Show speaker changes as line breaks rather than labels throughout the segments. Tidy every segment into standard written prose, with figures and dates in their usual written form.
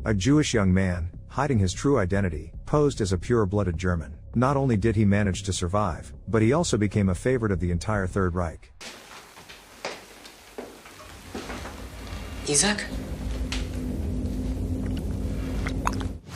A Jewish young man, hiding his true identity, posed as a pure-blooded German. Not only did he manage to survive, but he also became a favorite of the entire Third Reich.
Isaac?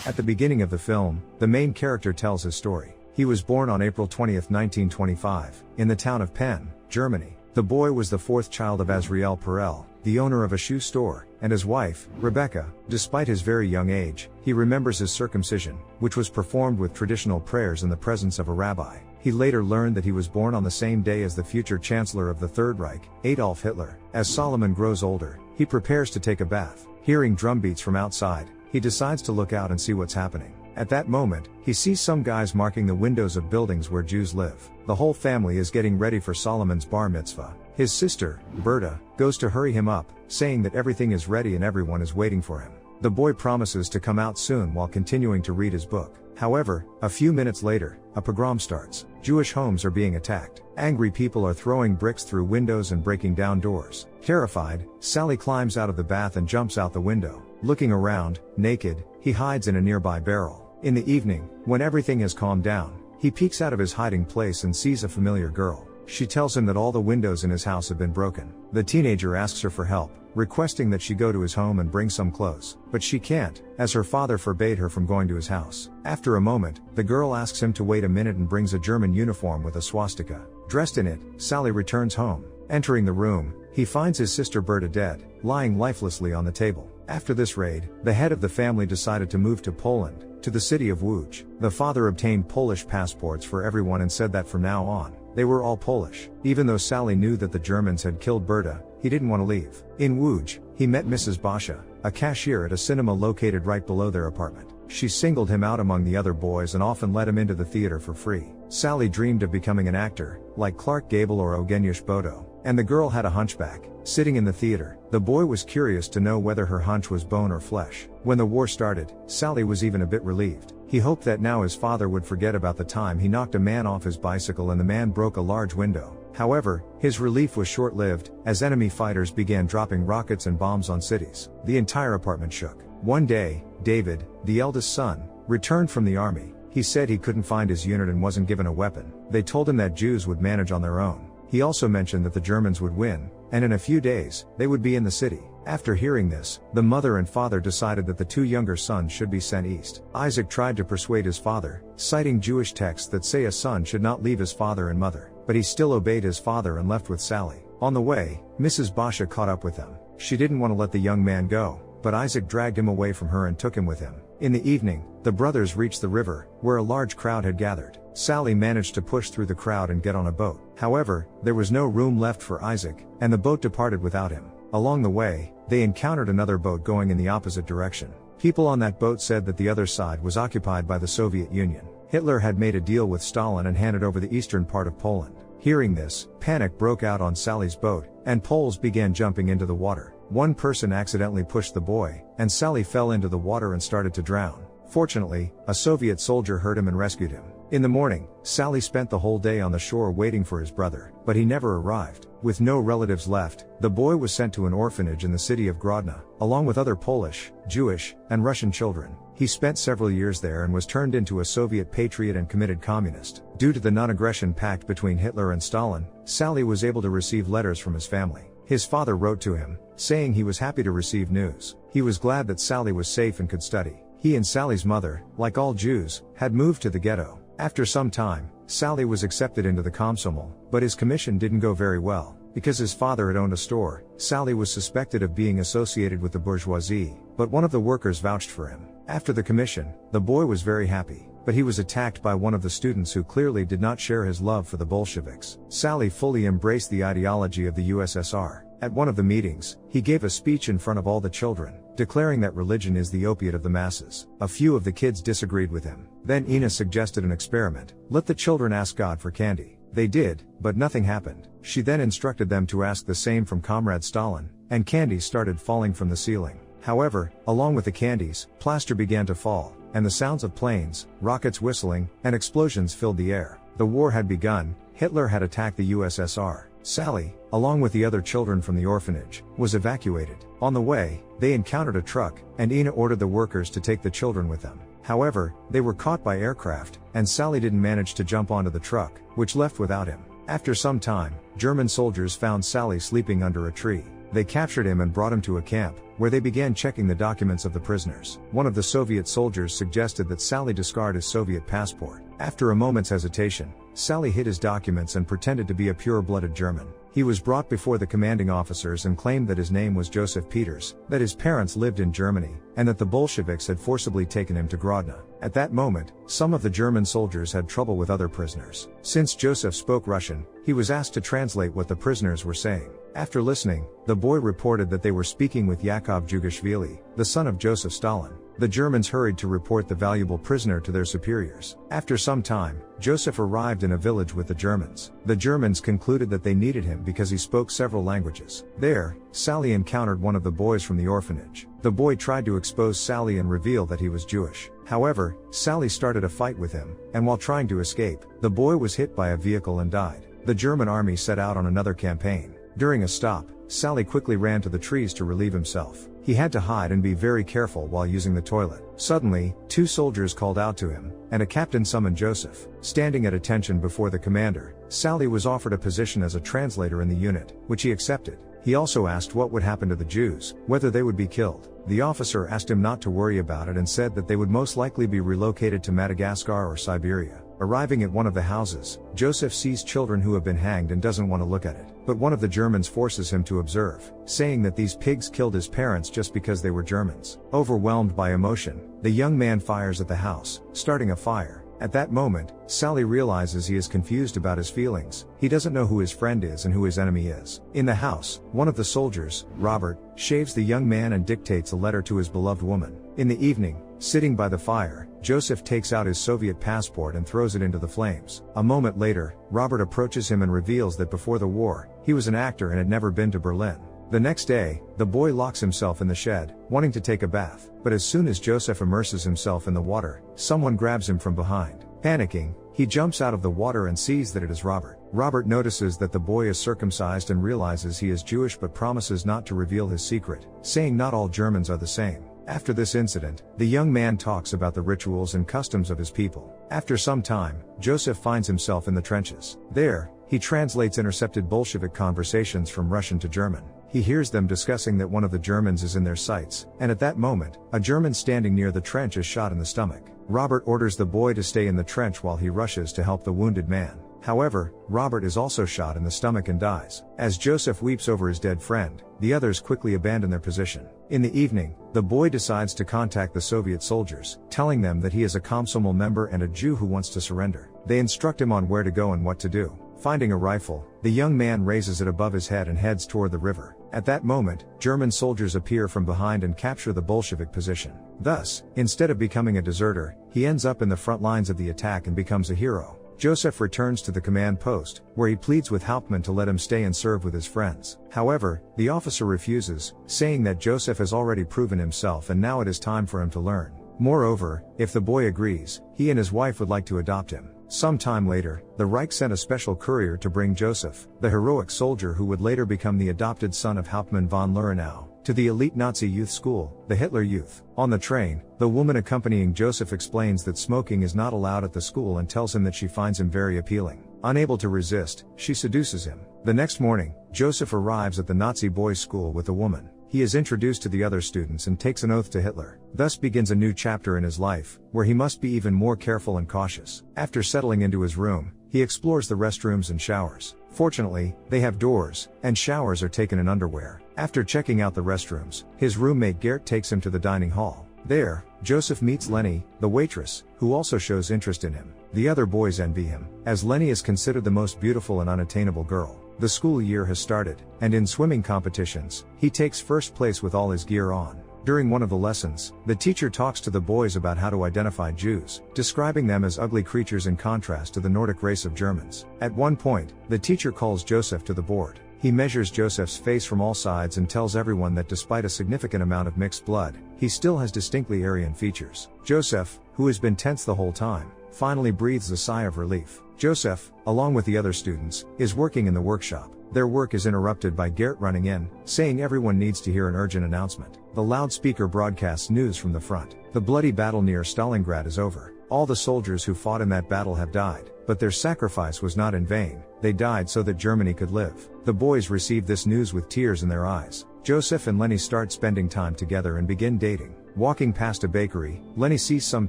At the beginning of the film, the main character tells his story. He was born on April 20, 1925, in the town of Penn, Germany. The boy was the fourth child of Azriel Perel, the owner of a shoe store, and his wife, Rebecca. Despite his very young age, he remembers his circumcision, which was performed with traditional prayers in the presence of a rabbi. He later learned that he was born on the same day as the future Chancellor of the Third Reich, Adolf Hitler. As Solomon grows older, he prepares to take a bath. Hearing drum beats from outside, he decides to look out and see what's happening. At that moment, he sees some guys marking the windows of buildings where Jews live. The whole family is getting ready for Solomon's bar mitzvah. His sister, Berta, goes to hurry him up, saying that everything is ready and everyone is waiting for him. The boy promises to come out soon while continuing to read his book. However, a few minutes later, a pogrom starts. Jewish homes are being attacked. Angry people are throwing bricks through windows and breaking down doors. Terrified, Sally climbs out of the bath and jumps out the window. Looking around, naked, he hides in a nearby barrel. In the evening, when everything has calmed down, he peeks out of his hiding place and sees a familiar girl. She tells him that all the windows in his house have been broken. The teenager asks her for help, requesting that she go to his home and bring some clothes. But she can't, as her father forbade her from going to his house. After a moment, the girl asks him to wait a minute and brings a German uniform with a swastika. Dressed in it, Sally returns home. Entering the room, he finds his sister Berta dead, lying lifelessly on the table. After this raid, the head of the family decided to move to Poland, to the city of Łódź. The father obtained Polish passports for everyone and said that from now on, they were all Polish. Even though Sally knew that the Germans had killed Berta, he didn't want to leave. In Łódź, he met Mrs. Basha, a cashier at a cinema located right below their apartment. She singled him out among the other boys and often let him into the theater for free. Sally dreamed of becoming an actor, like Clark Gable or Eugeniusz Bodo, and the girl had a hunchback. Sitting in the theater, the boy was curious to know whether her hunch was bone or flesh. When the war started, Sally was even a bit relieved. He hoped that now his father would forget about the time he knocked a man off his bicycle and the man broke a large window. However, his relief was short-lived, as enemy fighters began dropping rockets and bombs on cities. The entire apartment shook. One day, David, the eldest son, returned from the army. He said he couldn't find his unit and wasn't given a weapon. They told him that Jews would manage on their own. He also mentioned that the Germans would win, and in a few days, they would be in the city. After hearing this, the mother and father decided that the two younger sons should be sent east. Isaac tried to persuade his father, citing Jewish texts that say a son should not leave his father and mother, but he still obeyed his father and left with Sally. On the way, Mrs. Basha caught up with them. She didn't want to let the young man go, but Isaac dragged him away from her and took him with him. In the evening, the brothers reached the river, where a large crowd had gathered. Sally managed to push through the crowd and get on a boat. However, there was no room left for Isaac, and the boat departed without him. Along the way, they encountered another boat going in the opposite direction. People on that boat said that the other side was occupied by the Soviet Union. Hitler had made a deal with Stalin and handed over the eastern part of Poland. Hearing this, panic broke out on Sally's boat, and Poles began jumping into the water. One person accidentally pushed the boy, and Sally fell into the water and started to drown. Fortunately, a Soviet soldier heard him and rescued him. In the morning, Sally spent the whole day on the shore waiting for his brother, but he never arrived. With no relatives left, the boy was sent to an orphanage in the city of Grodno, along with other Polish, Jewish, and Russian children. He spent several years there and was turned into a Soviet patriot and committed communist. Due to the non-aggression pact between Hitler and Stalin, Sally was able to receive letters from his family. His father wrote to him, saying he was happy to receive news. He was glad that Sally was safe and could study. He and Sally's mother, like all Jews, had moved to the ghetto. After some time, Sally was accepted into the Komsomol, but his commission didn't go very well. Because his father had owned a store, Sally was suspected of being associated with the bourgeoisie, but one of the workers vouched for him. After the commission, the boy was very happy, but he was attacked by one of the students who clearly did not share his love for the Bolsheviks. Sally fully embraced the ideology of the USSR. At one of the meetings, he gave a speech in front of all the children, declaring that religion is the opiate of the masses. A few of the kids disagreed with him. Then Ina suggested an experiment. Let the children ask God for candy. They did, but nothing happened. She then instructed them to ask the same from Comrade Stalin, and candies started falling from the ceiling. However, along with the candies, plaster began to fall, and the sounds of planes, rockets whistling, and explosions filled the air. The war had begun. Hitler had attacked the USSR. Sally, along with the other children from the orphanage, was evacuated. On the way, they encountered a truck, and Ina ordered the workers to take the children with them. However, they were caught by aircraft, and Sally didn't manage to jump onto the truck, which left without him. After some time, German soldiers found Sally sleeping under a tree. They captured him and brought him to a camp, where they began checking the documents of the prisoners. One of the Soviet soldiers suggested that Sally discard his Soviet passport. After a moment's hesitation, Sally hid his documents and pretended to be a pure-blooded German. He was brought before the commanding officers and claimed that his name was Joseph Peters, that his parents lived in Germany, and that the Bolsheviks had forcibly taken him to Grodno. At that moment, some of the German soldiers had trouble with other prisoners. Since Joseph spoke Russian, he was asked to translate what the prisoners were saying. After listening, the boy reported that they were speaking with Yakov Jugashvili, the son of Joseph Stalin. The Germans hurried to report the valuable prisoner to their superiors. After some time, Joseph arrived in a village with the Germans. The Germans concluded that they needed him because he spoke several languages. There, Sally encountered one of the boys from the orphanage. The boy tried to expose Sally and reveal that he was Jewish. However, Sally started a fight with him, and while trying to escape, the boy was hit by a vehicle and died. The German army set out on another campaign. During a stop, Sally quickly ran to the trees to relieve himself. He had to hide and be very careful while using the toilet. Suddenly, two soldiers called out to him, and a captain summoned Joseph. Standing at attention before the commander, Sally was offered a position as a translator in the unit, which he accepted. He also asked what would happen to the Jews, whether they would be killed. The officer asked him not to worry about it and said that they would most likely be relocated to Madagascar or Siberia. Arriving at one of the houses, Joseph sees children who have been hanged and doesn't want to look at it. But one of the Germans forces him to observe, saying that these pigs killed his parents just because they were Germans. Overwhelmed by emotion, the young man fires at the house, starting a fire. At that moment, Sally realizes he is confused about his feelings. He doesn't know who his friend is and who his enemy is. In the house, one of the soldiers, Robert, shaves the young man and dictates a letter to his beloved woman. In the evening, sitting by the fire, Joseph takes out his Soviet passport and throws it into the flames. A moment later, Robert approaches him and reveals that before the war, he was an actor and had never been to Berlin. The next day, the boy locks himself in the shed, wanting to take a bath. But as soon as Joseph immerses himself in the water, someone grabs him from behind. Panicking, he jumps out of the water and sees that it is Robert. Robert notices that the boy is circumcised and realizes he is Jewish but promises not to reveal his secret, saying not all Germans are the same. After this incident, the young man talks about the rituals and customs of his people. After some time, Joseph finds himself in the trenches. There, he translates intercepted Bolshevik conversations from Russian to German. He hears them discussing that one of the Germans is in their sights, and at that moment, a German standing near the trench is shot in the stomach. Robert orders the boy to stay in the trench while he rushes to help the wounded man. However, Robert is also shot in the stomach and dies. As Joseph weeps over his dead friend, the others quickly abandon their position. In the evening, the boy decides to contact the Soviet soldiers, telling them that he is a Komsomol member and a Jew who wants to surrender. They instruct him on where to go and what to do. Finding a rifle, the young man raises it above his head and heads toward the river. At that moment, German soldiers appear from behind and capture the Bolshevik position. Thus, instead of becoming a deserter, he ends up in the front lines of the attack and becomes a hero. Joseph returns to the command post, where he pleads with Hauptmann to let him stay and serve with his friends. However, the officer refuses, saying that Joseph has already proven himself and now it is time for him to learn. Moreover, if the boy agrees, he and his wife would like to adopt him. Some time later, the Reich sent a special courier to bring Joseph, the heroic soldier who would later become the adopted son of Hauptmann von Lurenau, to the elite Nazi youth school, the Hitler Youth. On the train, the woman accompanying Joseph explains that smoking is not allowed at the school and tells him that she finds him very appealing. Unable to resist, she seduces him. The next morning, Joseph arrives at the Nazi boys' school with the woman. He is introduced to the other students and takes an oath to Hitler. Thus begins a new chapter in his life, where he must be even more careful and cautious. After settling into his room, he explores the restrooms and showers. Fortunately, they have doors, and showers are taken in underwear. After checking out the restrooms, his roommate Gert takes him to the dining hall. There, Joseph meets Leni, the waitress, who also shows interest in him. The other boys envy him, as Leni is considered the most beautiful and unattainable girl. The school year has started, and in swimming competitions, he takes first place with all his gear on. During one of the lessons, the teacher talks to the boys about how to identify Jews, describing them as ugly creatures in contrast to the Nordic race of Germans. At one point, the teacher calls Joseph to the board. He measures Joseph's face from all sides and tells everyone that despite a significant amount of mixed blood, he still has distinctly Aryan features. Joseph, who has been tense the whole time, finally breathes a sigh of relief. Joseph, along with the other students, is working in the workshop. Their work is interrupted by Gert running in, saying everyone needs to hear an urgent announcement. The loudspeaker broadcasts news from the front. The bloody battle near Stalingrad is over. All the soldiers who fought in that battle have died, but their sacrifice was not in vain. They died so that Germany could live. The boys receive this news with tears in their eyes. Joseph and Lenny start spending time together and begin dating. Walking past a bakery, Lenny sees some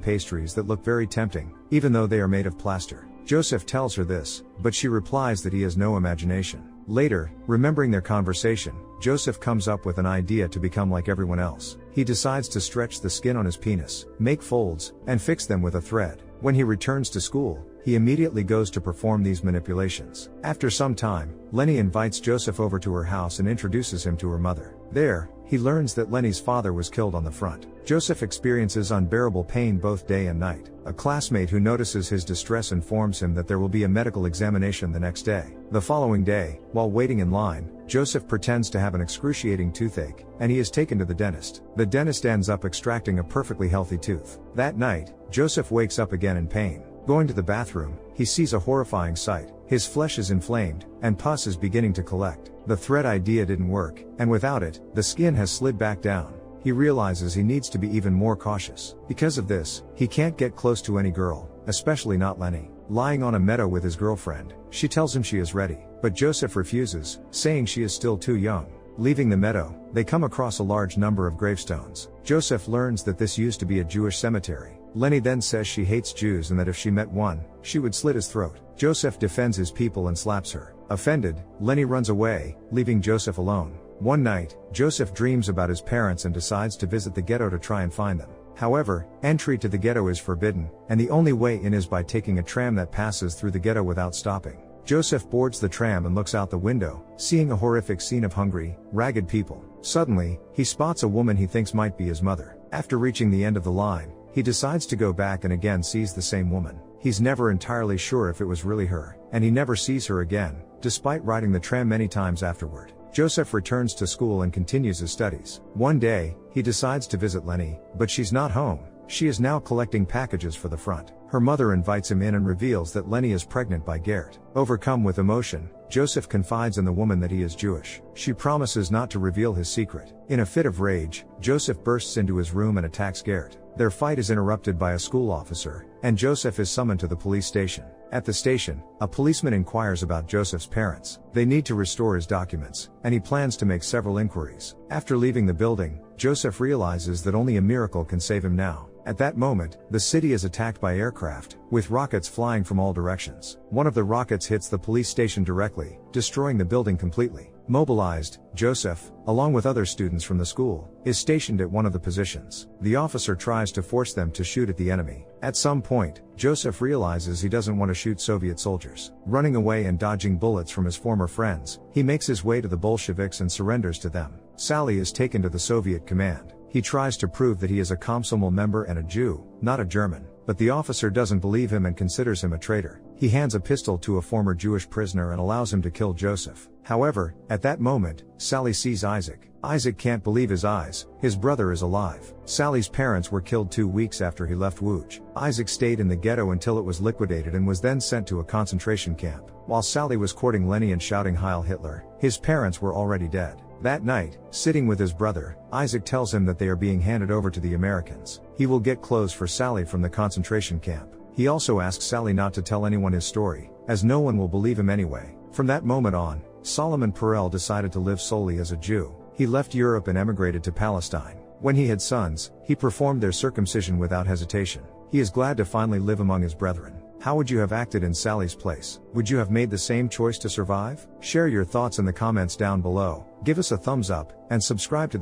pastries that look very tempting, even though they are made of plaster. Joseph tells her this, but she replies that he has no imagination. Later, remembering their conversation, Joseph comes up with an idea to become like everyone else. He decides to stretch the skin on his penis, make folds, and fix them with a thread. When he returns to school, he immediately goes to perform these manipulations. After some time, Lenny invites Joseph over to her house and introduces him to her mother. There, he learns that Lenny's father was killed on the front. Joseph experiences unbearable pain both day and night. A classmate who notices his distress informs him that there will be a medical examination the next day. The following day, while waiting in line, Joseph pretends to have an excruciating toothache, and he is taken to the dentist. The dentist ends up extracting a perfectly healthy tooth. That night, Joseph wakes up again in pain. Going to the bathroom, he sees a horrifying sight. His flesh is inflamed, and pus is beginning to collect. The thread idea didn't work, and without it, the skin has slid back down. He realizes he needs to be even more cautious. Because of this, he can't get close to any girl, especially not Lenny. Lying on a meadow with his girlfriend, she tells him she is ready, but Joseph refuses, saying she is still too young. Leaving the meadow, they come across a large number of gravestones. Joseph learns that this used to be a Jewish cemetery. Lenny then says she hates Jews and that if she met one, she would slit his throat. Joseph defends his people and slaps her. Offended, Lenny runs away, leaving Joseph alone. One night, Joseph dreams about his parents and decides to visit the ghetto to try and find them. However, entry to the ghetto is forbidden, and the only way in is by taking a tram that passes through the ghetto without stopping. Joseph boards the tram and looks out the window, seeing a horrific scene of hungry, ragged people. Suddenly, he spots a woman he thinks might be his mother. After reaching the end of the line, he decides to go back and again sees the same woman. He's never entirely sure if it was really her, and he never sees her again, despite riding the tram many times afterward. Joseph returns to school and continues his studies. One day, he decides to visit Lenny, but she's not home. She is now collecting packages for the front. Her mother invites him in and reveals that Lenny is pregnant by Gert. Overcome with emotion, Joseph confides in the woman that he is Jewish. She promises not to reveal his secret. In a fit of rage, Joseph bursts into his room and attacks Gert. Their fight is interrupted by a school officer, and Joseph is summoned to the police station. At the station, a policeman inquires about Joseph's parents. They need to restore his documents, and he plans to make several inquiries. After leaving the building, Joseph realizes that only a miracle can save him now. At that moment, the city is attacked by aircraft, with rockets flying from all directions. One of the rockets hits the police station directly, destroying the building completely. Mobilized, Joseph, along with other students from the school, is stationed at one of the positions. The officer tries to force them to shoot at the enemy. At some point, Joseph realizes he doesn't want to shoot Soviet soldiers. Running away and dodging bullets from his former friends, he makes his way to the Bolsheviks and surrenders to them. Sally is taken to the Soviet command. He tries to prove that he is a Komsomol member and a Jew, not a German, but the officer doesn't believe him and considers him a traitor. He hands a pistol to a former Jewish prisoner and allows him to kill Joseph. However, at that moment, Sally sees Isaac. Isaac can't believe his eyes. His brother is alive. Sally's parents were killed 2 weeks after he left Łódź. Isaac stayed in the ghetto until it was liquidated and was then sent to a concentration camp. While Sally was courting Lenny and shouting Heil Hitler, his parents were already dead. That night, sitting with his brother, Isaac tells him that they are being handed over to the Americans. He will get clothes for Sally from the concentration camp. He also asks Sally not to tell anyone his story, as no one will believe him anyway. From that moment on, Solomon Perel decided to live solely as a Jew. He left Europe and emigrated to Palestine. When he had sons, he performed their circumcision without hesitation. He is glad to finally live among his brethren. How would you have acted in Sally's place? Would you have made the same choice to survive? Share your thoughts in the comments down below, give us a thumbs up, and subscribe to the